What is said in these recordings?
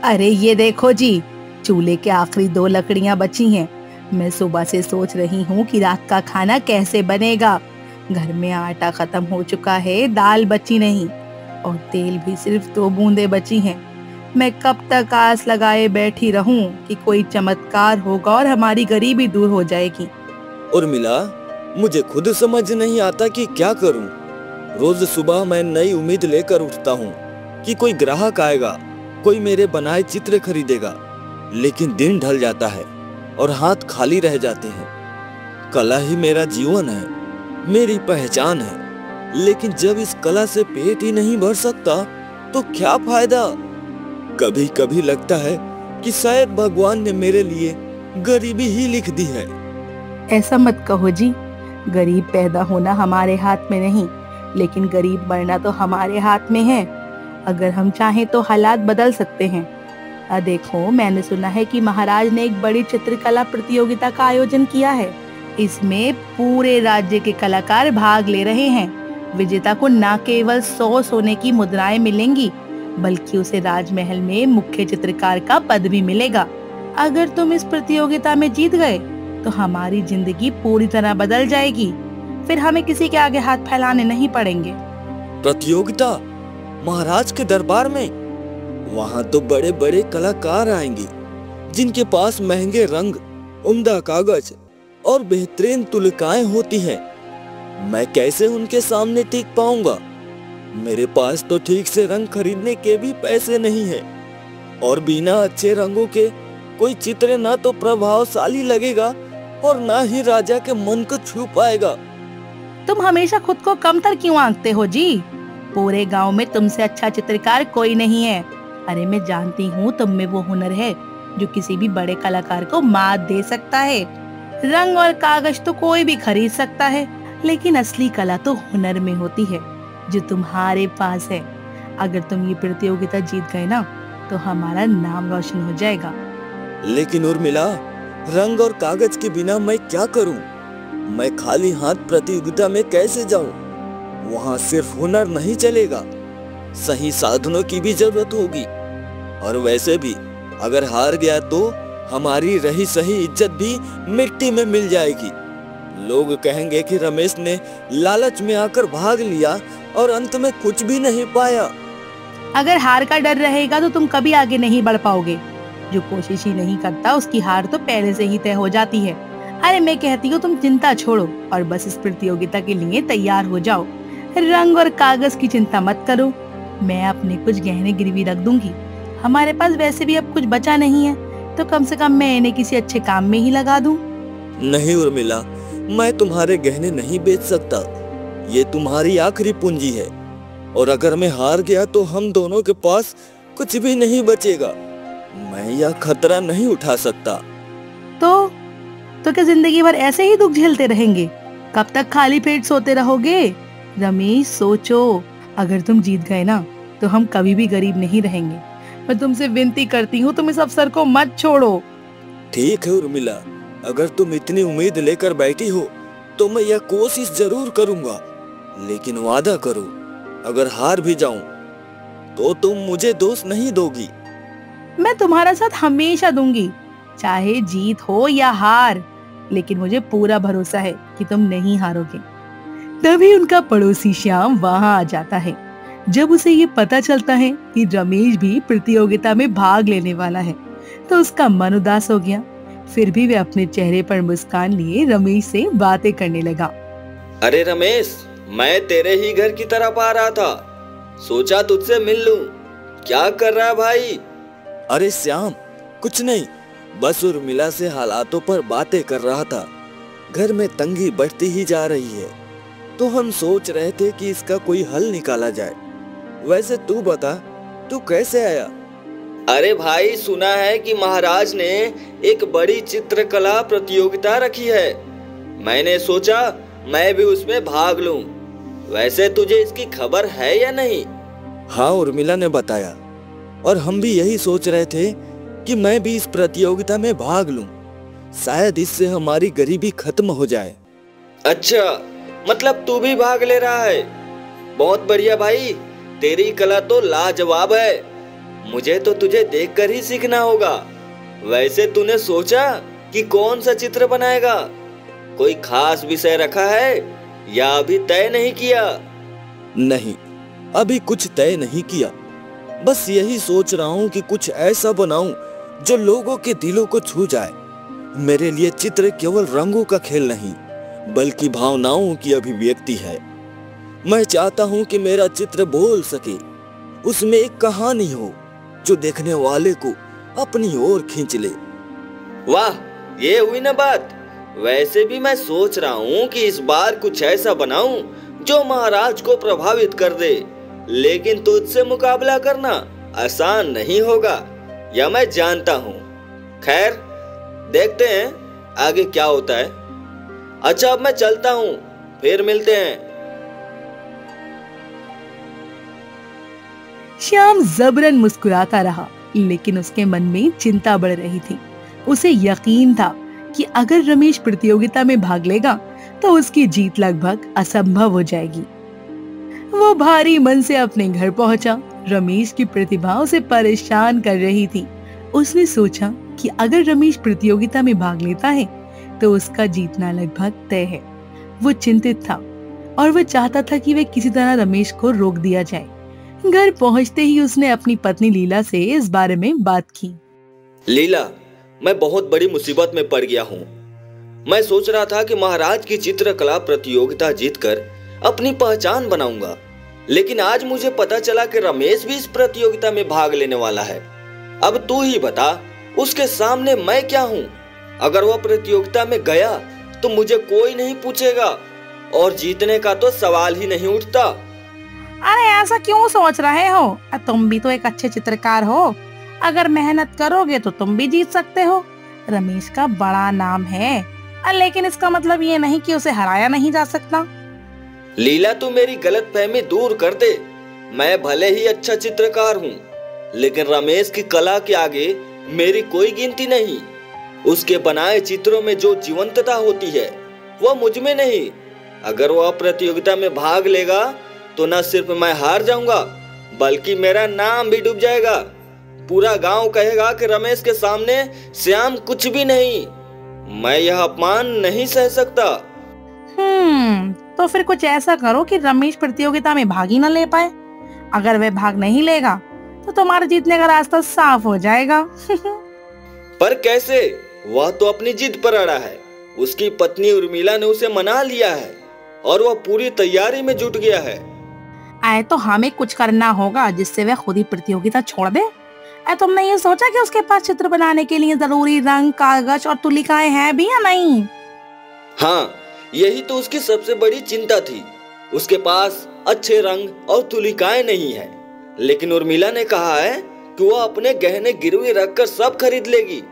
अरे ये देखो जी, चूल्हे के आखिरी दो लकड़ियां बची हैं। मैं सुबह से सोच रही हूँ कि रात का खाना कैसे बनेगा। घर में आटा खत्म हो चुका है, दाल बची नहीं और तेल भी सिर्फ 2 बूंदे बची हैं। मैं कब तक आस लगाए बैठी रहूं कि कोई चमत्कार होगा और हमारी गरीबी दूर हो जाएगी। उर्मिला, मुझे खुद समझ नहीं आता कि क्या करूं। रोज सुबह मैं नई उम्मीद लेकर उठता हूं कि कोई ग्राहक आएगा, कोई मेरे बनाए चित्र खरीदेगा, लेकिन दिन ढल जाता है और हाथ खाली रह जाते हैं। कला ही मेरा जीवन है, मेरी पहचान है, लेकिन जब इस कला से पेट ही नहीं भर सकता तो क्या फायदा। कभी कभी लगता है कि शायद भगवान ने मेरे लिए गरीबी ही लिख दी है। ऐसा मत कहो जी, गरीब पैदा होना हमारे हाथ में नहीं, लेकिन गरीब मरना तो हमारे हाथ में है। अगर हम चाहें तो हालात बदल सकते हैं। देखो, मैंने सुना है कि महाराज ने एक बड़ी चित्रकला प्रतियोगिता का आयोजन किया है। इसमें पूरे राज्य के कलाकार भाग ले रहे हैं। विजेता को न केवल 100 सोने की मुद्राएं मिलेंगी, बल्कि उसे राजमहल में मुख्य चित्रकार का पद भी मिलेगा। अगर तुम इस प्रतियोगिता में जीत गए तो हमारी जिंदगी पूरी तरह बदल जाएगी। फिर हमें किसी के आगे हाथ फैलाने नहीं पड़ेंगे। प्रतियोगिता? महाराज के दरबार में? वहाँ तो बड़े बड़े कलाकार आएंगे, जिनके पास महंगे रंग, उम्दा कागज और बेहतरीन तुलिकाएं होती हैं। मैं कैसे उनके सामने टिक पाऊंगा? मेरे पास तो ठीक से रंग खरीदने के भी पैसे नहीं हैं, और बिना अच्छे रंगों के कोई चित्र ना तो प्रभावशाली लगेगा और ना ही राजा के मन को छू पाएगा। तुम हमेशा खुद को कमतर क्यों आंकते हो जी? पूरे गांव में तुमसे अच्छा चित्रकार कोई नहीं है। अरे मैं जानती हूँ तुम में वो हुनर है जो किसी भी बड़े कलाकार को मात दे सकता है। रंग और कागज तो कोई भी खरीद सकता है, लेकिन असली कला तो हुनर में होती है जो तुम्हारे पास है। अगर तुम ये प्रतियोगिता जीत गए ना तो हमारा नाम रोशन हो जाएगा। लेकिन उर्मिला, रंग और कागज के बिना मैं क्या करूं? मैं खाली हाथ प्रतियोगिता में कैसे जाऊं? वहां सिर्फ हुनर नहीं चलेगा, सही साधनों की भी जरूरत होगी। और वैसे भी अगर हार गया तो हमारी रही सही इज्जत भी मिट्टी में मिल जाएगी। लोग कहेंगे कि रमेश ने लालच में आकर भाग लिया और अंत में कुछ भी नहीं पाया। अगर हार का डर रहेगा तो तुम कभी आगे नहीं बढ़ पाओगे। जो कोशिश ही नहीं करता उसकी हार तो पहले से ही तय हो जाती है। अरे मैं कहती हूँ तुम चिंता छोड़ो और बस इस प्रतियोगिता के लिए तैयार हो जाओ। रंग और कागज की चिंता मत करो, मैं अपने कुछ गहने गिरवी रख दूंगी। हमारे पास वैसे भी अब कुछ बचा नहीं है, तो कम से कम मैं इन्हें किसी अच्छे काम में ही लगा दूं। नहीं उर्मिला, मैं तुम्हारे गहने नहीं बेच सकता। ये तुम्हारी आखिरी पूंजी है, और अगर मैं हार गया तो हम दोनों के पास कुछ भी नहीं बचेगा। मैं यह खतरा नहीं उठा सकता। तो क्या जिंदगी भर ऐसे ही दुख झेलते रहेंगे? कब तक खाली पेट सोते रहोगे? रमेश सोचो, अगर तुम जीत गए ना तो हम कभी भी गरीब नहीं रहेंगे। मैं तुमसे विनती करती हूँ, तुम इस अवसर को मत छोड़ो। ठीक है उर्मिला, अगर तुम इतनी उम्मीद लेकर बैठी हो तो मैं यह कोशिश जरूर करूंगा, लेकिन वादा करो अगर हार भी जाऊं तो तुम मुझे दोष नहीं दोगी। मैं तुम्हारा साथ हमेशा दूंगी, चाहे जीत हो या हार, लेकिन मुझे पूरा भरोसा है कि तुम नहीं हारोगे। तभी उनका पड़ोसी श्याम वहां आ जाता है। जब उसे ये पता चलता है कि रमेश भी प्रतियोगिता में भाग लेने वाला है तो उसका मन उदास हो गया। फिर भी वे अपने चेहरे पर मुस्कान लिए रमेश से बातें करने लगा। अरे रमेश, मैं तेरे ही घर की तरफ आ रहा था, सोचा तुझसे मिल लूं। क्या कर रहा है भाई? अरे श्याम, कुछ नहीं, बस उर्मिला से हालातों पर बातें कर रहा था। घर में तंगी बढ़ती ही जा रही है, तो हम सोच रहे थे कि इसका कोई हल निकाला जाए। वैसे तू बता, तू कैसे आया? अरे भाई, सुना है कि महाराज ने एक बड़ी चित्रकला प्रतियोगिता रखी है। मैंने सोचा मैं भी उसमें भाग लूं। वैसे तुझे इसकी खबर है या नहीं? हाँ, उर्मिला ने बताया, और हम भी यही सोच रहे थे कि मैं भी इस प्रतियोगिता में भाग लूं। शायद इससे हमारी गरीबी खत्म हो जाए। अच्छा, मतलब तू भी भाग ले रहा है? बहुत बढ़िया भाई, तेरी कला तो लाजवाब है। मुझे तो तुझे देखकर ही सीखना होगा। वैसे तूने सोचा कि कौन सा चित्र बनाएगा? कोई खास विषय रखा है या अभी तय नहीं किया? नहीं, अभी कुछ तय नहीं किया। बस यही सोच रहा हूँ कि कुछ ऐसा बनाऊं जो लोगों के दिलों को छू जाए। मेरे लिए चित्र केवल रंगों का खेल नहीं, बल्कि भावनाओं की अभिव्यक्ति है। मैं चाहता हूँ कि मेरा चित्र बोल सके, उसमें एक कहानी हो जो देखने वाले को अपनी ओर खींच ले। वाह, ये हुई ना बात। वैसे भी मैं सोच रहा हूँ कि इस बार कुछ ऐसा बनाऊं जो महाराज को प्रभावित कर दे, लेकिन तुझसे मुकाबला करना आसान नहीं होगा, यह मैं जानता हूँ। खैर, देखते हैं आगे क्या होता है। अच्छा, अब मैं चलता हूँ, फिर मिलते हैं। श्याम जबरन मुस्कुराता रहा, लेकिन उसके मन में चिंता बढ़ रही थी। उसे यकीन था कि अगर रमेश प्रतियोगिता में भाग लेगा तो उसकी जीत लगभग असंभव हो जाएगी। वो भारी मन से अपने घर पहुंचा। रमेश की प्रतिभा उसे परेशान कर रही थी। उसने सोचा कि अगर रमेश प्रतियोगिता में भाग लेता है तो उसका जीतना लगभग तय है। वो चिंतित था और वो चाहता था कि वे किसी तरह रमेश को रोक दिया जाए। घर पहुंचते ही उसने अपनी पत्नी लीला से इस बारे में बात की। लीला, मैं बहुत बड़ी मुसीबत में पड़ गया हूँ। मैं सोच रहा था कि महाराज की चित्रकला प्रतियोगिता जीतकर अपनी पहचान बनाऊंगा, लेकिन आज मुझे पता चला कि रमेश भी इस प्रतियोगिता में भाग लेने वाला है। अब तू ही बता, उसके सामने मैं क्या हूँ? अगर वह प्रतियोगिता में गया तो मुझे कोई नहीं पूछेगा और जीतने का तो सवाल ही नहीं उठता। अरे ऐसा क्यों सोच रहे हो? तुम भी तो एक अच्छे चित्रकार हो। अगर मेहनत करोगे तो तुम भी जीत सकते हो। रमेश का बड़ा नाम है, लेकिन इसका मतलब ये नहीं कि उसे हराया नहीं जा सकता। लीला, तू मेरी गलतफहमी दूर कर दे। मैं भले ही अच्छा चित्रकार हूँ, लेकिन रमेश की कला के आगे मेरी कोई गिनती नहीं। उसके बनाए चित्रों में जो जीवंतता होती है वह मुझ में नहीं। अगर वह प्रतियोगिता में भाग लेगा तो न सिर्फ मैं हार जाऊंगा, बल्कि मेरा नाम भी डूब जाएगा। पूरा गांव कहेगा कि रमेश के सामने श्याम कुछ भी नहीं। मैं यह अपमान नहीं सह सकता। तो फिर कुछ ऐसा करो कि रमेश प्रतियोगिता में भाग ही न ले पाए। अगर वह भाग नहीं लेगा तो तुम्हारे जीतने का रास्ता साफ हो जाएगा। पर कैसे? वह तो अपनी जिद पर अड़ा है। उसकी पत्नी उर्मिला ने उसे मना लिया है और वह पूरी तैयारी में जुट गया है। आए तो हमें कुछ करना होगा जिससे वह खुद ही प्रतियोगिता छोड़ दे। तुमने ये सोचा कि उसके पास चित्र बनाने के लिए जरूरी रंग, कागज और तुलिकाएं हैं भी या नहीं? हाँ, यही तो उसकी सबसे बड़ी चिंता थी। उसके पास अच्छे रंग और तुलिकाएं नहीं है, लेकिन उर्मिला ने कहा है कि वह अपने गहने गिरवी रखकर सब खरीद लेगी।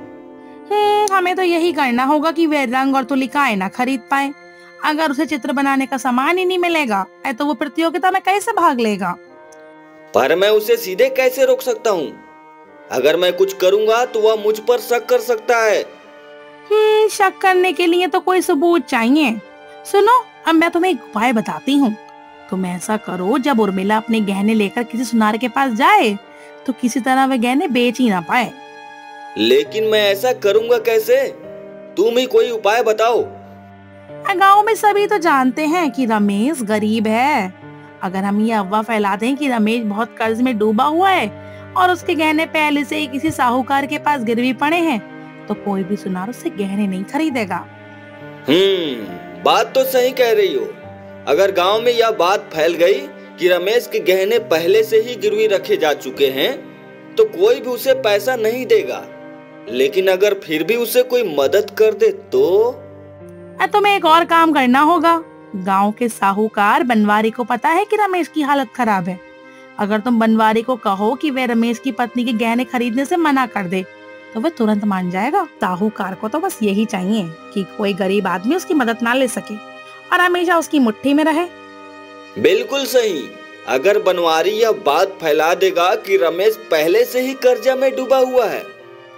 हमें तो यही करना होगा कि वह रंग और तुलिकाएं ना खरीद पाए। अगर उसे चित्र बनाने का सामान ही नहीं मिलेगा तो वो प्रतियोगिता में कैसे भाग लेगा? पर मैं उसे सीधे कैसे रोक सकता हूँ? अगर मैं कुछ करूँगा तो वह मुझ पर शक कर सकता है। शक करने के लिए तो कोई सबूत चाहिए। सुनो, अब मैं तुम्हें एक उपाय बताती हूँ। तुम ऐसा करो, जब उर्मिला अपने गहने लेकर किसी सुनार के पास जाए तो किसी तरह वे गहने बेच ही ना पाए। लेकिन मैं ऐसा करूँगा कैसे? तुम ही कोई उपाय बताओ। गांव में सभी तो जानते हैं कि रमेश गरीब है। अगर हम ये अफवाह फैला दें कि रमेश बहुत कर्ज में डूबा हुआ है और उसके गहने पहले से ही किसी साहूकार के पास गिरवी पड़े हैं, तो कोई भी सुनार उससे गहने नहीं खरीदेगा। बात तो सही कह रही हो। अगर गांव में यह बात फैल गई कि रमेश के गहने पहले से ही गिरवी रखे जा चुके हैं, तो कोई भी उसे पैसा नहीं देगा। लेकिन अगर फिर भी उसे कोई मदद कर दे तो? तुम्हें एक और काम करना होगा। गांव के साहूकार बनवारी को पता है कि रमेश की हालत खराब है। अगर तुम बनवारी को कहो कि वह रमेश की पत्नी के गहने खरीदने से मना कर दे तो वह तुरंत मान जाएगा। साहूकार को तो बस यही चाहिए कि कोई गरीब आदमी उसकी मदद ना ले सके और हमेशा उसकी मुट्ठी में रहे। बिल्कुल सही। अगर बनवारी यह बात फैला देगा कि रमेश पहले से ही कर्जा में डूबा हुआ है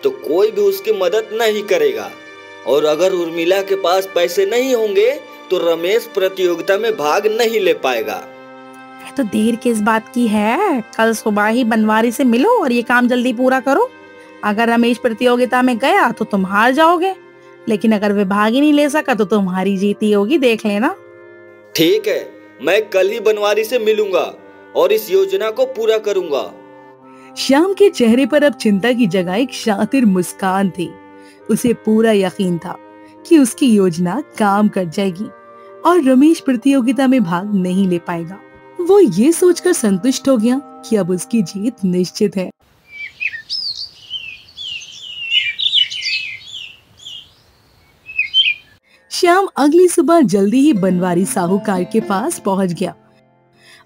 तो कोई भी उसकी मदद नहीं करेगा। और अगर उर्मिला के पास पैसे नहीं होंगे तो रमेश प्रतियोगिता में भाग नहीं ले पाएगा। तो देर किस बात की है, कल सुबह ही बनवारी से मिलो और ये काम जल्दी पूरा करो। अगर रमेश प्रतियोगिता में गया तो तुम हार जाओगे, लेकिन अगर वे भाग ही नहीं ले सका तो तुम्हारी जीती होगी, देख लेना। ठीक है, मैं कल ही बनवारी से मिलूंगा और इस योजना को पूरा करूंगा। श्याम के चेहरे पर अब चिंता की जगह एक शातिर मुस्कान थी। उसे पूरा यकीन था कि उसकी योजना काम कर जाएगी और रमेश प्रतियोगिता में भाग नहीं ले पाएगा। वो ये सोचकर संतुष्ट हो गया कि अब उसकी जीत निश्चित है। श्याम अगली सुबह जल्दी ही बनवारी साहूकार के पास पहुंच गया।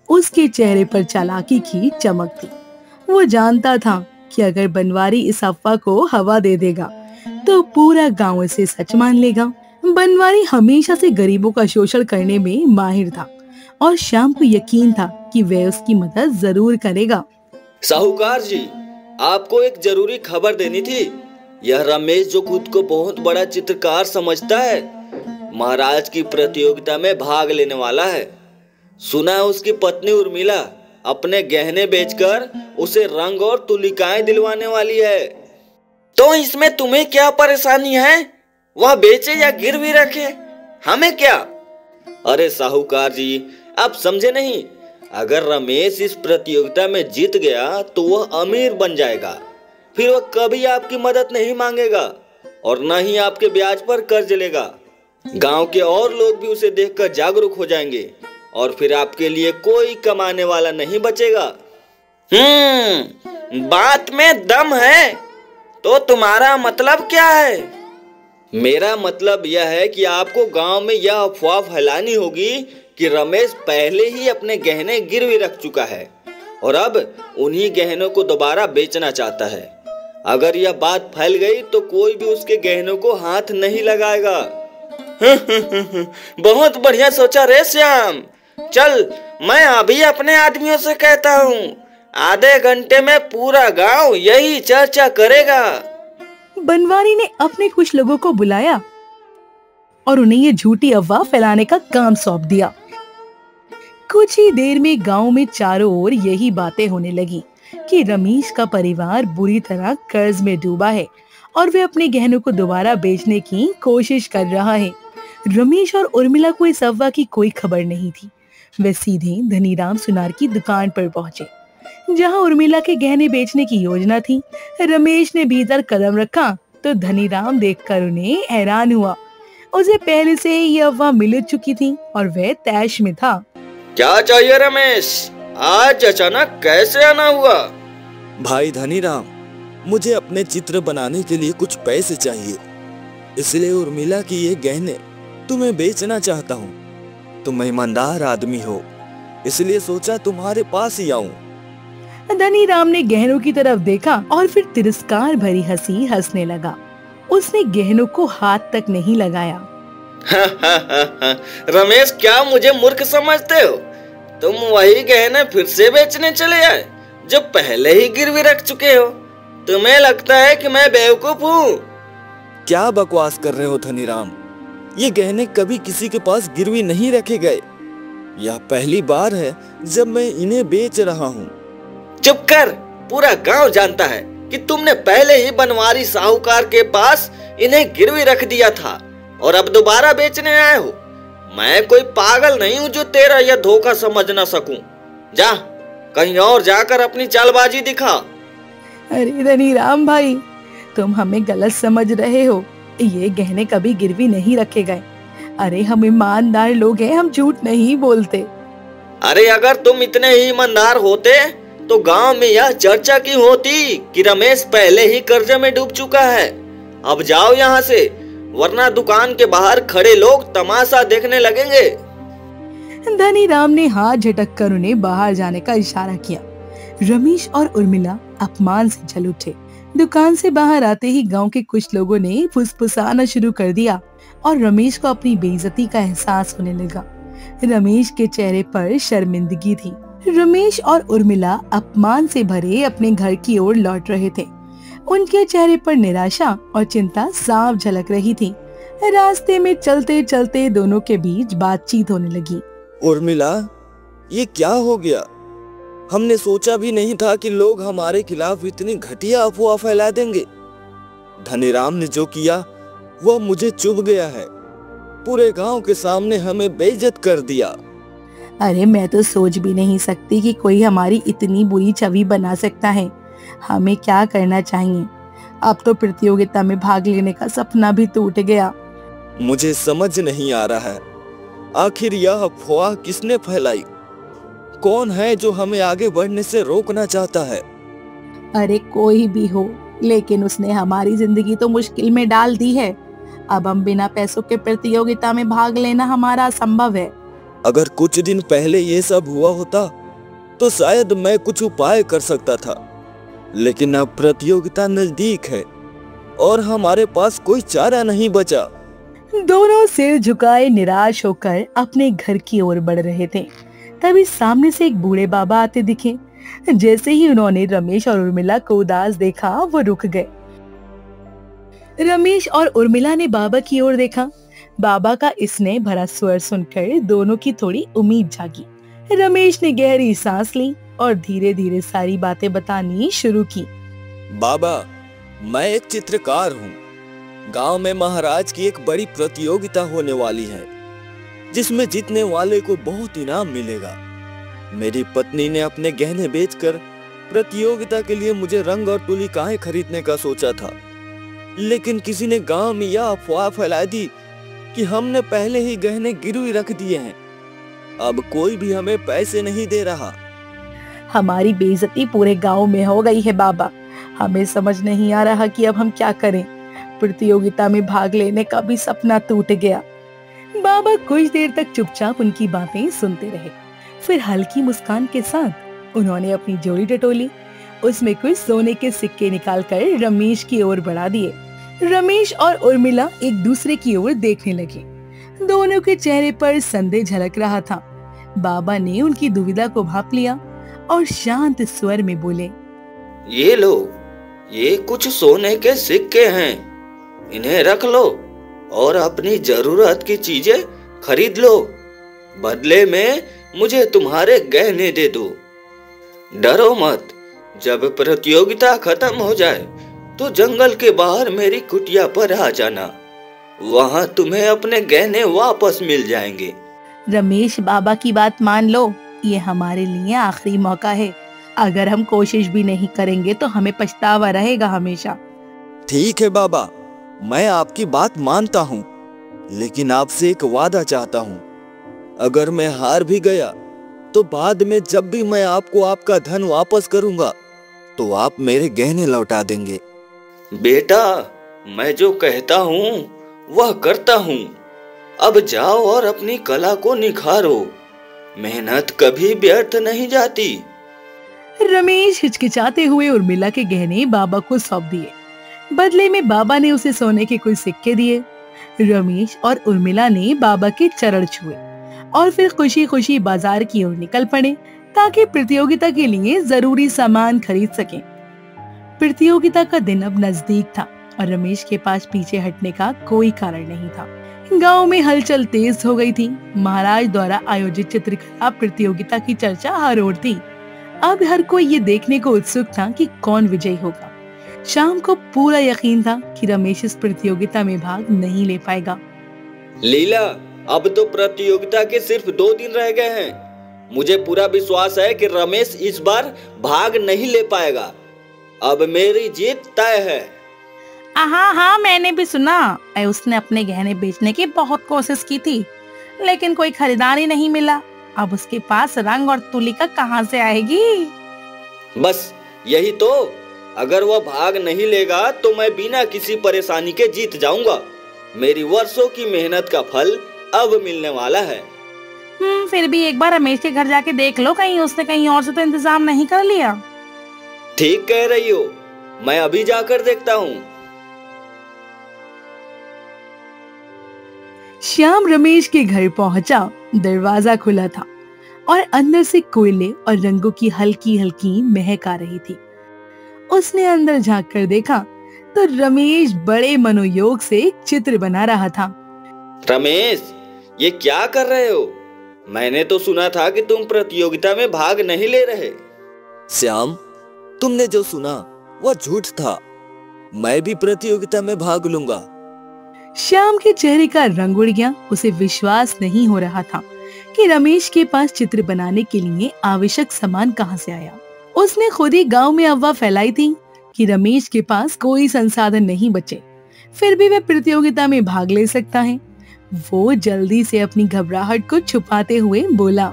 उसके चेहरे पर चालाकी की चमक थी। वो जानता था कि अगर बनवारी इस अफवाह को हवा दे देगा तो पूरा गांव इसे सच मान लेगा। बनवारी हमेशा से गरीबों का शोषण करने में माहिर था और श्याम को यकीन था कि वह उसकी मदद जरूर करेगा। साहूकार जी, आपको एक जरूरी खबर देनी थी। यह रमेश जो खुद को बहुत बड़ा चित्रकार समझता है, महाराज की प्रतियोगिता में भाग लेने वाला है। सुना है उसकी पत्नी उर्मिला अपने गहने बेचकर उसे रंग और तुलिकाएं दिलवाने वाली है। तो इसमें तुम्हें क्या परेशानी है? वह बेचे या गिरवी रखे, हमें क्या? अरे साहूकार जी, आप समझे नहीं। अगर रमेश इस प्रतियोगिता में जीत गया तो वह अमीर बन जाएगा। फिर वह कभी आपकी मदद नहीं मांगेगा और न ही आपके ब्याज पर कर्ज लेगा। गांव के और लोग भी उसे देखकर जागरूक हो जाएंगे और फिर आपके लिए कोई कमाने वाला नहीं बचेगा। बात में दम है। तो तुम्हारा मतलब क्या है? मेरा मतलब यह है कि आपको गांव में यह अफवाह फैलानी होगी कि रमेश पहले ही अपने गहने गिरवी रख चुका है और अब उन्हीं गहनों को दोबारा बेचना चाहता है। अगर यह बात फैल गई तो कोई भी उसके गहनों को हाथ नहीं लगाएगा। बहुत बढ़िया सोचा रे श्याम। चल, मैं अभी अपने आदमियों से कहता हूँ, आधे घंटे में पूरा गांव यही चर्चा करेगा। बनवारी ने अपने कुछ लोगों को बुलाया और उन्हें ये झूठी अफवाह फैलाने का काम सौंप दिया। कुछ ही देर में गांव में चारों ओर यही बातें होने लगी कि रमेश का परिवार बुरी तरह कर्ज में डूबा है और वे अपने गहनों को दोबारा बेचने की कोशिश कर रहा है। रमेश और उर्मिला को इस अफवाह की कोई खबर नहीं थी। वे सीधे धनीराम सुनार की दुकान पर पहुंचे, जहां उर्मिला के गहने बेचने की योजना थी। रमेश ने भीतर कदम रखा तो धनीराम देखकर उन्हें हैरान हुआ। उसे पहले से ही यह अफवाह मिल चुकी थी और वह तैश में था। क्या चाहिए रमेश? आज अचानक कैसे आना हुआ? भाई धनीराम, मुझे अपने चित्र बनाने के लिए कुछ पैसे चाहिए, इसलिए उर्मिला की ये गहने तुम्हें बेचना चाहता हूँ। तुम ईमानदार आदमी हो, इसलिए सोचा तुम्हारे पास ही आऊं। धनीराम ने गहनों की तरफ देखा और फिर तिरस्कार भरी हंसी हंसने लगा। उसने गहनों को हाथ तक नहीं लगाया। रमेश, क्या मुझे मूर्ख समझते हो? तुम वही गहने फिर से बेचने चले आए जो पहले ही गिरवी रख चुके हो। तुम्हें लगता है कि मैं बेवकूफ हूँ? क्या बकवास कर रहे हो धनीराम? ये गहने कभी किसी के पास गिरवी नहीं रखे गए। यह पहली बार है जब मैं इन्हें बेच रहा हूँ। चुप कर। पूरा गांव जानता है कि तुमने पहले ही बनवारी साहूकार के पास इन्हें गिरवी रख दिया था और अब दोबारा बेचने आए हो। मैं कोई पागल नहीं हूँ जो तेरा यह धोखा समझ न सकूं। जा, कहीं और जाकर अपनी चालबाजी दिखा। अरे धनीराम भाई, तुम हमें गलत समझ रहे हो। ये गहने कभी गिरवी नहीं रखे गए। अरे हम ईमानदार लोग हैं, हम झूठ नहीं बोलते। अरे अगर तुम इतने ही ईमानदार होते तो गांव में यह चर्चा क्यों होती कि रमेश पहले ही कर्जे में डूब चुका है। अब जाओ यहाँ से, वरना दुकान के बाहर खड़े लोग तमाशा देखने लगेंगे। धनीराम ने हाथ झटक कर उन्हें बाहर जाने का इशारा किया। रमेश और उर्मिला अपमान से जल उठे। दुकान से बाहर आते ही गांव के कुछ लोगों ने फुसफुसाना शुरू कर दिया और रमेश को अपनी बेइज्जती का एहसास होने लगा। रमेश के चेहरे पर शर्मिंदगी थी। रमेश और उर्मिला अपमान से भरे अपने घर की ओर लौट रहे थे। उनके चेहरे पर निराशा और चिंता साफ झलक रही थी। रास्ते में चलते चलते दोनों के बीच बातचीत होने लगी। उर्मिला, ये क्या हो गया? हमने सोचा भी नहीं था कि लोग हमारे खिलाफ इतनी घटिया अफवाह फैला देंगे। धनीराम ने जो किया वह मुझे चुभ गया है। पूरे गांव के सामने हमें बेइज्जत कर दिया। अरे मैं तो सोच भी नहीं सकती कि कोई हमारी इतनी बुरी छवि बना सकता है। हमें क्या करना चाहिए? अब तो प्रतियोगिता में भाग लेने का सपना भी टूट गया। मुझे समझ नहीं आ रहा है, आखिर यह अफवाह किसने फैलाई? कौन है जो हमें आगे बढ़ने से रोकना चाहता है? अरे कोई भी हो, लेकिन उसने हमारी जिंदगी तो मुश्किल में डाल दी है। अब हम बिना पैसों के प्रतियोगिता में भाग लेना हमारा असंभव है। अगर कुछ दिन पहले ये सब हुआ होता तो शायद मैं कुछ उपाय कर सकता था, लेकिन अब प्रतियोगिता नजदीक है और हमारे पास कोई चारा नहीं बचा। दोनों सिर झुकाए निराश होकर अपने घर की ओर बढ़ रहे थे। तभी सामने से एक बूढ़े बाबा आते दिखे। जैसे ही उन्होंने रमेश और उर्मिला को उदास देखा, वो रुक गए। रमेश और उर्मिला ने बाबा की ओर देखा। बाबा का स्नेह भरा स्वर सुनकर दोनों की थोड़ी उम्मीद जागी। रमेश ने गहरी सांस ली और धीरे धीरे सारी बातें बतानी शुरू की। बाबा, मैं एक चित्रकार हूँ। गांव में महाराज की एक बड़ी प्रतियोगिता होने वाली है, जिसमें जीतने वाले को बहुत इनाम मिलेगा। मेरी पत्नी ने अपने गहने बेचकर प्रतियोगिता के लिए मुझे रंग और तुलिकाएं खरीदने का सोचा था, लेकिन किसी ने गांव में यह अफवाह फैला दी कि हमने पहले ही गहने गिरवी रख दिए हैं। अब कोई भी हमें पैसे नहीं दे रहा। हमारी बेइज्जती पूरे गांव में हो गई है बाबा। हमें समझ नहीं आ रहा कि अब हम क्या करें। प्रतियोगिता में भाग लेने का भी सपना टूट गया। बाबा कुछ देर तक चुपचाप उनकी बातें सुनते रहे। फिर हल्की मुस्कान के साथ उन्होंने अपनी झोली टटोली। उसमें कुछ सोने के सिक्के निकालकर रमेश की ओर बढ़ा दिए। रमेश और उर्मिला एक दूसरे की ओर देखने लगे। दोनों के चेहरे पर संदेह झलक रहा था। बाबा ने उनकी दुविधा को भांप लिया और शांत स्वर में बोले, ये लो, ये कुछ सोने के सिक्के हैं। इन्हें रख लो और अपनी जरूरत की चीजें खरीद लो। बदले में मुझे तुम्हारे गहने दे दो। डरो मत। जब प्रतियोगिता खत्म हो जाए तो जंगल के बाहर मेरी कुटिया पर आ जाना। वहां तुम्हें अपने गहने वापस मिल जाएंगे। रमेश, बाबा की बात मान लो। ये हमारे लिए आखिरी मौका है। अगर हम कोशिश भी नहीं करेंगे तो हमें पछतावा रहेगा हमेशा। ठीक है बाबा, मैं आपकी बात मानता हूँ, लेकिन आपसे एक वादा चाहता हूँ। अगर मैं हार भी गया तो बाद में जब भी मैं आपको आपका धन वापस करूंगा तो आप मेरे गहने लौटा देंगे। बेटा, मैं जो कहता हूँ वह करता हूँ। अब जाओ और अपनी कला को निखारो। मेहनत कभी व्यर्थ नहीं जाती। रमेश हिचकिचाते हुए उर्मिला के गहने बाबा को सौंप दिए। बदले में बाबा ने उसे सोने के कुछ सिक्के दिए। रमेश और उर्मिला ने बाबा के चरण छुए और फिर खुशी खुशी बाजार की ओर निकल पड़े ताकि प्रतियोगिता के लिए जरूरी सामान खरीद सकें। प्रतियोगिता का दिन अब नजदीक था और रमेश के पास पीछे हटने का कोई कारण नहीं था। गांव में हलचल तेज हो गई थी। महाराज द्वारा आयोजित चित्रकला प्रतियोगिता की चर्चा हर ओर थी। अब हर कोई ये देखने को उत्सुक था कि कौन विजयी होगा। शाम को पूरा यकीन था कि रमेश इस प्रतियोगिता में भाग नहीं ले पाएगा। लीला, अब तो प्रतियोगिता के सिर्फ 2 दिन रह गए हैं। मुझे पूरा विश्वास है कि रमेश इस बार भाग नहीं ले पाएगा। अब मेरी जीत तय है। हाँ, मैंने भी सुना। उसने अपने गहने बेचने की बहुत कोशिश की थी, लेकिन कोई खरीदार ही नहीं मिला। अब उसके पास रंग और तुलिका कहाँ से आएगी? बस यही तो। अगर वह भाग नहीं लेगा तो मैं बिना किसी परेशानी के जीत जाऊंगा। मेरी वर्षों की मेहनत का फल अब मिलने वाला है। फिर भी एक बार रमेश के घर जाके देख लो, कहीं उसने कहीं और से तो इंतजाम नहीं कर लिया। ठीक कह रही हो, मैं अभी जाकर देखता हूँ। श्याम रमेश के घर पहुंचा। दरवाजा खुला था और अंदर से कोयले और रंगों की हल्की हल्की महक आ रही थी। उसने अंदर झांक कर देखा तो रमेश बड़े मनोयोग से एक चित्र बना रहा था। रमेश, ये क्या कर रहे हो? मैंने तो सुना था कि तुम प्रतियोगिता में भाग नहीं ले रहे। श्याम, तुमने जो सुना वह झूठ था। मैं भी प्रतियोगिता में भाग लूंगा। श्याम के चेहरे का रंग उड़ गया। उसे विश्वास नहीं हो रहा था कि रमेश के पास चित्र बनाने के लिए आवश्यक सामान कहां से आया। उसने खुद ही गांव में अफवाह फैलाई थी कि रमेश के पास कोई संसाधन नहीं बचे, फिर भी वह प्रतियोगिता में भाग ले सकता है। वो जल्दी से अपनी घबराहट को छुपाते हुए बोला,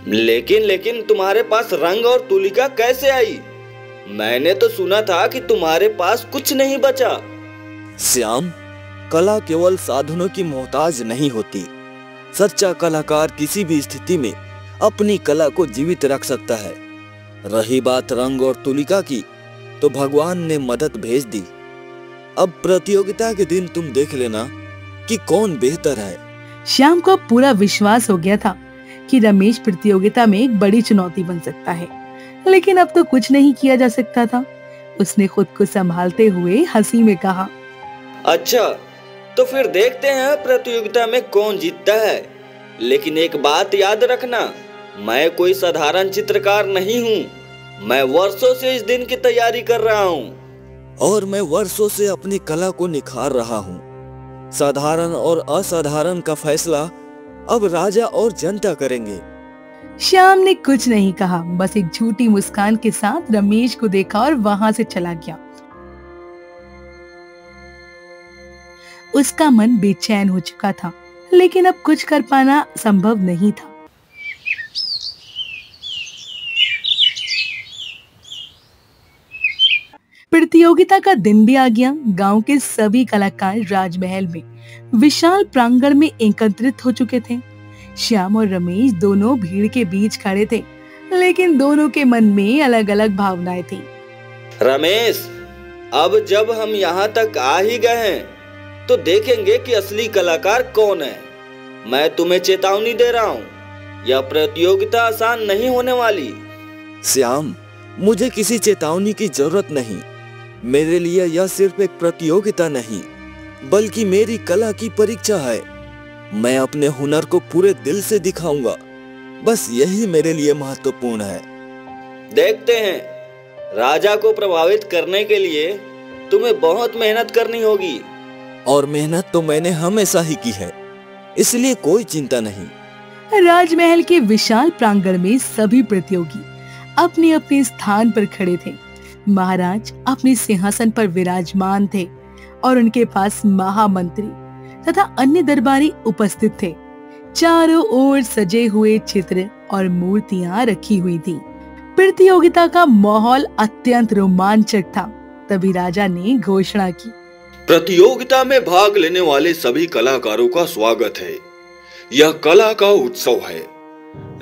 लेकिन तुम्हारे पास रंग और तुलिका कैसे आई? मैंने तो सुना था कि तुम्हारे पास कुछ नहीं बचा। श्याम, कला केवल साधनों की मोहताज नहीं होती। सच्चा कलाकार किसी भी स्थिति में अपनी कला को जीवित रख सकता है। रही बात रंग और तुलिका की, तो भगवान ने मदद भेज दी। अब प्रतियोगिता के दिन तुम देख लेना कि कौन बेहतर है। श्याम को पूरा विश्वास हो गया था कि रमेश प्रतियोगिता में एक बड़ी चुनौती बन सकता है, लेकिन अब तो कुछ नहीं किया जा सकता था। उसने खुद को संभालते हुए हंसी में कहा, अच्छा, तो फिर देखते हैं प्रतियोगिता में कौन जीतता है। लेकिन एक बात याद रखना, मैं कोई साधारण चित्रकार नहीं हूँ। मैं वर्षों से इस दिन की तैयारी कर रहा हूँ और मैं वर्षों से अपनी कला को निखार रहा हूँ। साधारण और असाधारण का फैसला अब राजा और जनता करेंगे। श्याम ने कुछ नहीं कहा, बस एक झूठी मुस्कान के साथ रमेश को देखा और वहां से चला गया। उसका मन बेचैन हो चुका था, लेकिन अब कुछ कर पाना संभव नहीं था। प्रतियोगिता का दिन भी आ गया। गांव के सभी कलाकार राजमहल में विशाल प्रांगण में एकत्रित हो चुके थे। श्याम और रमेश दोनों भीड़ के बीच खड़े थे, लेकिन दोनों के मन में अलग अलग भावनाएं थी। रमेश, अब जब हम यहाँ तक आ ही गए हैं, तो देखेंगे कि असली कलाकार कौन है। मैं तुम्हें चेतावनी दे रहा हूँ, यह प्रतियोगिता आसान नहीं होने वाली। श्याम, मुझे किसी चेतावनी की जरूरत नहीं। मेरे लिए यह सिर्फ एक प्रतियोगिता नहीं, बल्कि मेरी कला की परीक्षा है। मैं अपने हुनर को पूरे दिल से दिखाऊंगा। बस यही मेरे लिए महत्वपूर्ण है। देखते हैं, राजा को प्रभावित करने के लिए तुम्हें बहुत मेहनत करनी होगी। और मेहनत तो मैंने हमेशा ही की है, इसलिए कोई चिंता नहीं। राजमहल के विशाल प्रांगण में सभी प्रतियोगी अपने अपने स्थान पर खड़े थे। महाराज अपने सिंहासन पर विराजमान थे और उनके पास महामंत्री तथा अन्य दरबारी उपस्थित थे। चारों ओर सजे हुए चित्र और मूर्तियां रखी हुई थी। प्रतियोगिता का माहौल अत्यंत रोमांचक था। तभी राजा ने घोषणा की, प्रतियोगिता में भाग लेने वाले सभी कलाकारों का स्वागत है। यह कला का उत्सव है,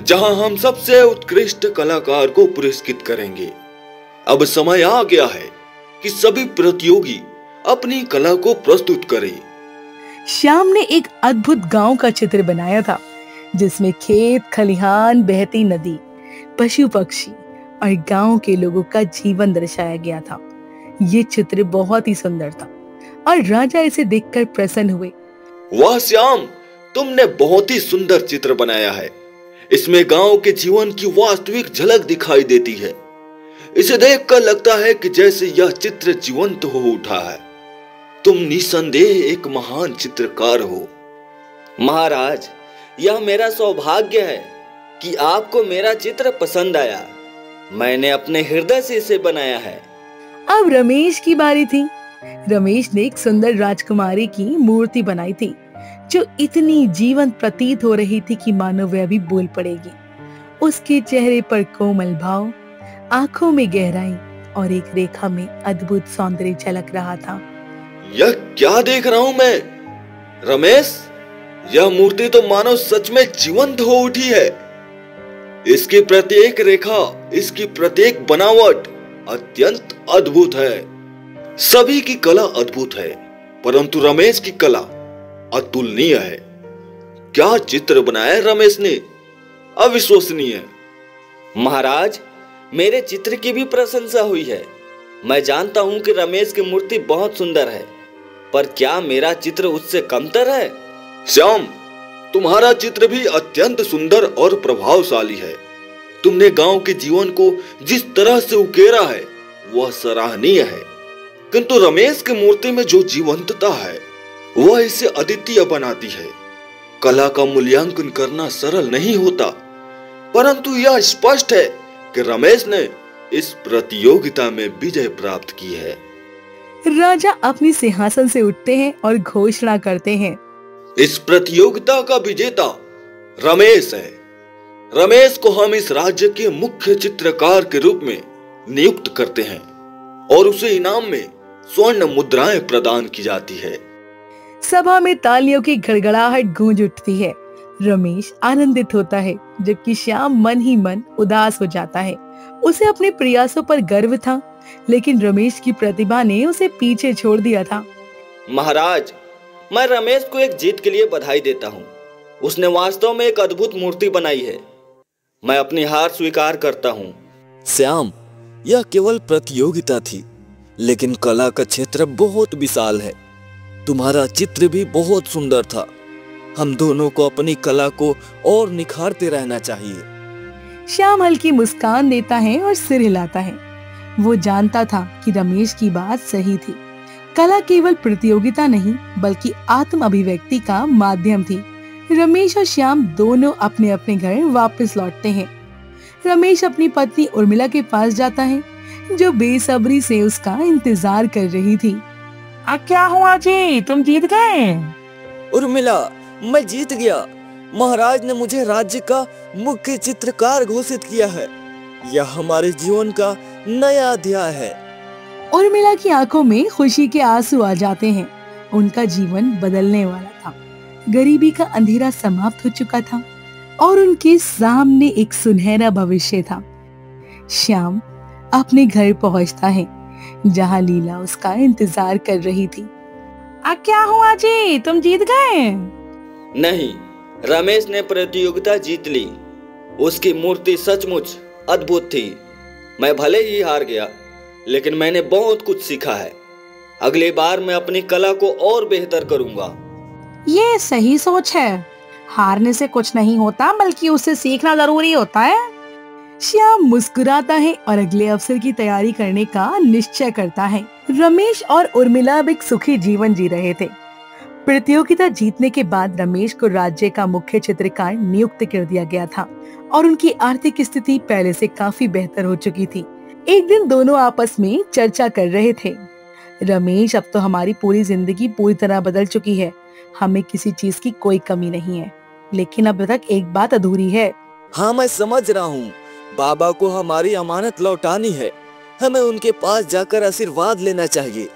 जहां हम सबसे उत्कृष्ट कलाकार को पुरस्कृत करेंगे। अब समय आ गया है कि सभी प्रतियोगी अपनी कला को प्रस्तुत करें। श्याम ने एक अद्भुत गांव का चित्र बनाया था, जिसमें खेत खलिहान, बहती नदी, पशु पक्षी और गांव के लोगों का जीवन दर्शाया गया था। ये चित्र बहुत ही सुंदर था और राजा इसे देखकर प्रसन्न हुए। वाह श्याम, तुमने बहुत ही सुंदर चित्र बनाया है। इसमें गांव के जीवन की वास्तविक झलक दिखाई देती है। इसे देखकर लगता है कि जैसे यह चित्र जीवंत हो उठा है। तुम निसंदेह एक महान चित्रकार हो। महाराज, यह मेरा सौभाग्य है कि आपको मेरा चित्र पसंद आया। मैंने अपने हृदय से इसे बनाया है। अब रमेश की बारी थी। रमेश ने एक सुंदर राजकुमारी की मूर्ति बनाई थी, जो इतनी जीवंत प्रतीत हो रही थी कि मानो वह भी बोल पड़ेगी। उसके चेहरे पर कोमल भाव, आंखों में गहराई और एक रेखा में अद्भुत सौंदर्य झलक रहा था। यह क्या देख रहा हूं मैं? रमेश, यह मूर्ति तो मानो सच में जीवंत हो उठी है। इसकी प्रत्येक रेखा, इसकी प्रत्येक बनावट अत्यंत अद्भुत है। सभी की कला अद्भुत है, परंतु रमेश की कला अतुलनीय है। क्या चित्र बनाया रमेश ने, अविश्वसनीय। महाराज, मेरे चित्र की भी प्रशंसा हुई है। मैं जानता हूं कि रमेश की मूर्ति बहुत सुंदर है, पर क्या मेरा चित्र उससे कमतर है? श्याम, तुम्हारा चित्र भी अत्यंत सुंदर और प्रभावशाली है। तुमने गांव के जीवन को जिस तरह से उकेरा है वह सराहनीय है, किंतु रमेश की मूर्ति में जो जीवंतता है वह इसे अद्वितीय बनाती है। कला का मूल्यांकन करना सरल नहीं होता, परंतु यह स्पष्ट है कि रमेश ने इस प्रतियोगिता में विजय प्राप्त की है। राजा अपनी सिंहासन से उठते हैं और घोषणा करते हैं, इस प्रतियोगिता का विजेता रमेश है। रमेश को हम इस राज्य के मुख्य चित्रकार के रूप में नियुक्त करते हैं और उसे इनाम में स्वर्ण मुद्राएं प्रदान की जाती है। सभा में तालियों की गड़गड़ाहट गूंज उठती है। रमेश आनंदित होता है, जबकि श्याम मन ही मन उदास हो जाता है। उसे अपने प्रयासों पर गर्व था, लेकिन रमेश की प्रतिभा ने उसे पीछे छोड़ दिया था। महाराज, मैं रमेश को एक जीत के लिए बधाई देता हूँ। उसने वास्तव में एक अद्भुत मूर्ति बनाई है। मैं अपनी हार स्वीकार करता हूँ। श्याम, यह केवल प्रतियोगिता थी, लेकिन कला का क्षेत्र बहुत विशाल है। तुम्हारा चित्र भी बहुत सुंदर था। हम दोनों को अपनी कला को और निखारते रहना चाहिए। श्याम हल्की मुस्कान देता है और सिर हिलाता है। वो जानता था कि रमेश की बात सही थी। कला केवल प्रतियोगिता नहीं, बल्कि आत्म अभिव्यक्ति का माध्यम थी। रमेश और श्याम दोनों अपने अपने घर वापस लौटते हैं। रमेश अपनी पत्नी उर्मिला के पास जाता है, जो बेसब्री से उसका इंतजार कर रही थी। क्या हुआ जी, तुम जीत गए? उर्मिला, मैं जीत गया। महाराज ने मुझे राज्य का मुख्य चित्रकार घोषित किया है। यह हमारे जीवन का नया अध्याय है। उर्मिला की आंखों में खुशी के आंसू आ जाते हैं। उनका जीवन बदलने वाला था। गरीबी का अंधेरा समाप्त हो चुका था और उनके सामने एक सुनहरा भविष्य था। श्याम अपने घर पहुंचता है, जहां लीला उसका इंतजार कर रही थी। क्या हुआ जी, तुम जीत गए? नहीं, रमेश ने प्रतियोगिता जीत ली। उसकी मूर्ति सचमुच अद्भुत थी। मैं भले ही हार गया, लेकिन मैंने बहुत कुछ सीखा है। अगली बार मैं अपनी कला को और बेहतर करूंगा। ये सही सोच है। हारने से कुछ नहीं होता, बल्कि उससे सीखना जरूरी होता है। श्याम मुस्कुराता है और अगले अवसर की तैयारी करने का निश्चय करता है। रमेश और उर्मिला अब एक सुखी जीवन जी रहे थे। प्रतियोगिता जीतने के बाद रमेश को राज्य का मुख्य चित्रकार नियुक्त कर दिया गया था और उनकी आर्थिक स्थिति पहले से काफी बेहतर हो चुकी थी। एक दिन दोनों आपस में चर्चा कर रहे थे। रमेश, अब तो हमारी पूरी जिंदगी पूरी तरह बदल चुकी है। हमें किसी चीज की कोई कमी नहीं है, लेकिन अब तक एक बात अधूरी है। हाँ, मैं समझ रहा हूँ। बाबा को हमारी अमानत लौटानी है। हमें उनके पास जाकर आशीर्वाद लेना चाहिए।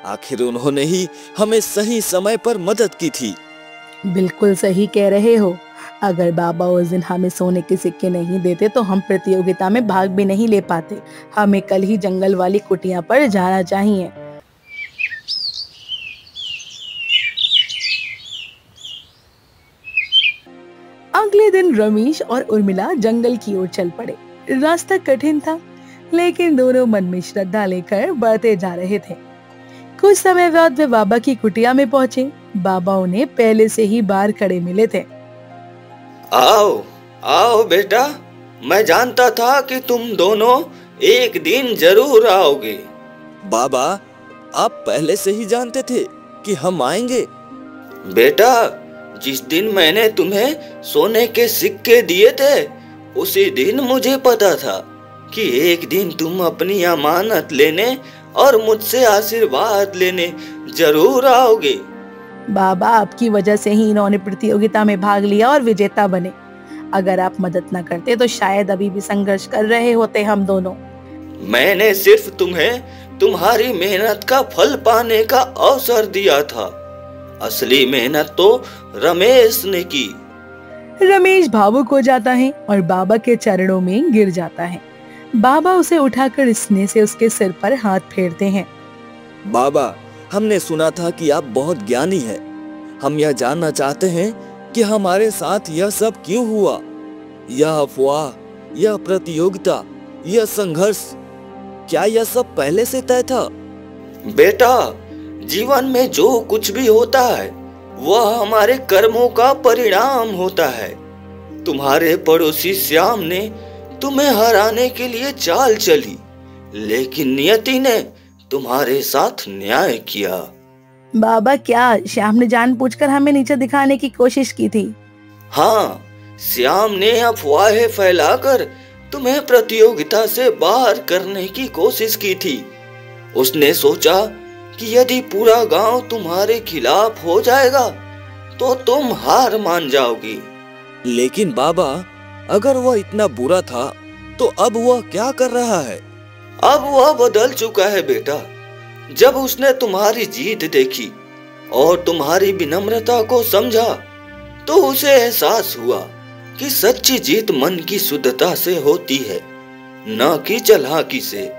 आखिर उन्होंने ही हमें सही समय पर मदद की थी। बिल्कुल सही कह रहे हो। अगर बाबा उस दिन हमें सोने के सिक्के नहीं देते तो हम प्रतियोगिता में भाग भी नहीं ले पाते। हमें कल ही जंगल वाली कुटिया पर जाना चाहिए। अगले दिन रमेश और उर्मिला जंगल की ओर चल पड़े। रास्ता कठिन था, लेकिन दोनों मन में श्रद्धा लेकर बढ़ते जा रहे थे। कुछ समय बाद वे बाबा की कुटिया में पहुंचे। बाबा उन्हें पहले से ही बाहर खड़े मिले थे। आओ आओ बेटा, मैं जानता था कि तुम दोनों एक दिन जरूर आओगे। बाबा, आप पहले से ही जानते थे कि हम आएंगे? बेटा, जिस दिन मैंने तुम्हें सोने के सिक्के दिए थे, उसी दिन मुझे पता था कि एक दिन तुम अपनी अमानत लेने और मुझसे आशीर्वाद लेने जरूर आओगे। बाबा, आपकी वजह से ही इन्होंने प्रतियोगिता में भाग लिया और विजेता बने। अगर आप मदद न करते तो शायद अभी भी संघर्ष कर रहे होते हम दोनों। मैंने सिर्फ तुम्हें तुम्हारी मेहनत का फल पाने का अवसर दिया था। असली मेहनत तो रमेश ने की। रमेश भावुक हो जाता है और बाबा के चरणों में गिर जाता है। बाबा उसे उठाकर स्नेह से उसके सिर पर हाथ फेरते हैं। बाबा, हमने सुना था कि आप बहुत ज्ञानी हैं। हम यह जानना चाहते हैं कि हमारे साथ यह सब क्यों हुआ। यह अफवाह, यह प्रतियोगिता, यह संघर्ष, क्या यह सब पहले से तय था? बेटा, जीवन में जो कुछ भी होता है वह हमारे कर्मों का परिणाम होता है। तुम्हारे पड़ोसी श्याम ने तुम्हें हराने के लिए चाल चली, लेकिन नियति ने तुम्हारे साथ न्याय किया। बाबा, क्या श्याम ने जानबूझकर हमें नीचे दिखाने की कोशिश की थी? हाँ, श्याम ने अफवाहें फैलाकर तुम्हें प्रतियोगिता से बाहर करने की कोशिश की थी। उसने सोचा कि यदि पूरा गांव तुम्हारे खिलाफ हो जाएगा तो तुम हार मान जाओगी। लेकिन बाबा, अगर वह इतना बुरा था तो अब वह क्या कर रहा है? अब वह बदल चुका है बेटा। जब उसने तुम्हारी जीत देखी और तुम्हारी विनम्रता को समझा तो उसे एहसास हुआ कि सच्ची जीत मन की शुद्धता से होती है, न कि चालाकी से।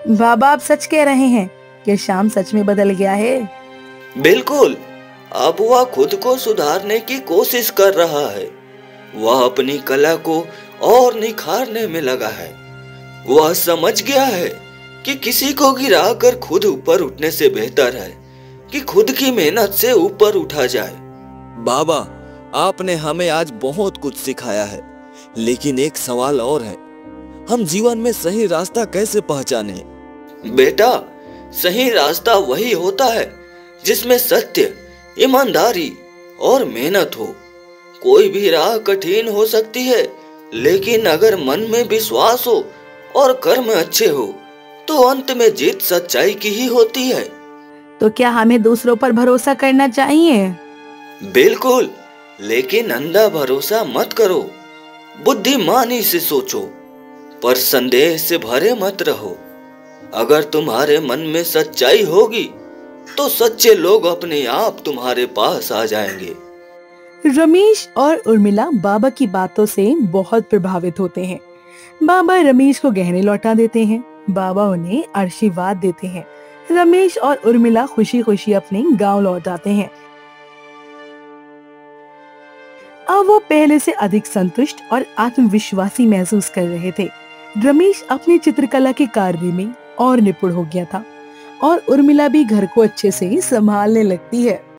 बाबा, आप सच कह रहे हैं कि श्याम सच में बदल गया है? बिल्कुल। अब वह खुद को सुधारने की कोशिश कर रहा है। वह अपनी कला को और निखारने में लगा है। वह समझ गया है कि किसी को गिराकर खुद ऊपर उठने से बेहतर है कि खुद की मेहनत से ऊपर उठा जाए। बाबा, आपने हमें आज बहुत कुछ सिखाया है, लेकिन एक सवाल और है। हम जीवन में सही रास्ता कैसे पहचाने? बेटा, सही रास्ता वही होता है जिसमें सत्य, ईमानदारी और मेहनत हो। कोई भी राह कठिन हो सकती है, लेकिन अगर मन में विश्वास हो और कर्म अच्छे हो तो अंत में जीत सच्चाई की ही होती है। तो क्या हमें दूसरों पर भरोसा करना चाहिए? बिल्कुल, लेकिन अंधा भरोसा मत करो। बुद्धिमानी से सोचो, पर संदेह से भरे मत रहो। अगर तुम्हारे मन में सच्चाई होगी तो सच्चे लोग अपने आप तुम्हारे पास आ जाएंगे। रमेश और उर्मिला बाबा की बातों से बहुत प्रभावित होते हैं। बाबा रमेश को गहने लौटा देते हैं। बाबा उन्हें आशीर्वाद देते हैं। रमेश और उर्मिला खुशी खुशी अपने गांव लौट आते हैं। अब वो पहले से अधिक संतुष्ट और आत्मविश्वासी महसूस कर रहे थे। रमेश अपनी चित्रकला के कार्य में और निपुण हो गया था और उर्मिला भी घर को अच्छे से संभालने लगती है।